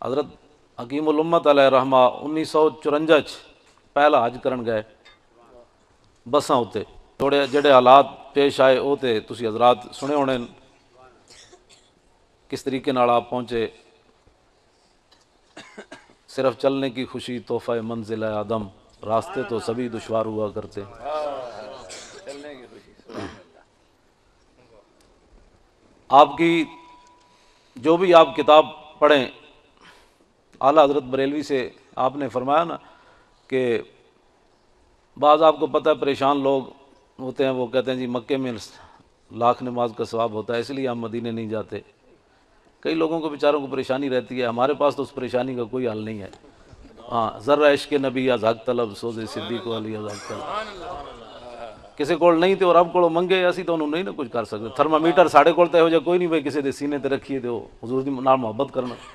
हज़रत हकीमुल उम्मत अलैहि रहमा 1954 पहला हज करन गए बसा उत्ते थोड़े जेडे हालात पेश आए वो तो तुसी हजरात सुने होने किस तरीके नाल आप पहुँचे। सिर्फ चलने की खुशी तोहफा मंजिल है आदम, रास्ते तो सभी दुश्वार हुआ करते। आपकी जो भी आप किताब पढ़ें, आला हज़रत बरेलवी से आपने फरमाया ना कि बाज़ आपको पता है परेशान लोग होते हैं, वो कहते हैं जी मक्के में लाख नमाज का सवाब होता है इसलिए हम मदीने नहीं जाते। कई लोगों को बेचारों को परेशानी रहती है, हमारे पास तो उस परेशानी का कोई हल नहीं है। हाँ, ज़र्रा इश्क नबी या झाक तलब सोजे सिद्दीक वाली या झाक तलब किसी को नहीं तो रब को मंगे असी तो नहीं ना कुछ कर सकते। थर्मामीटर साढ़े को तो यहो जिहा कोई नहीं भाई किसी के सीने ते रखिए तो हजूर दी नाल मुहब्बत करना।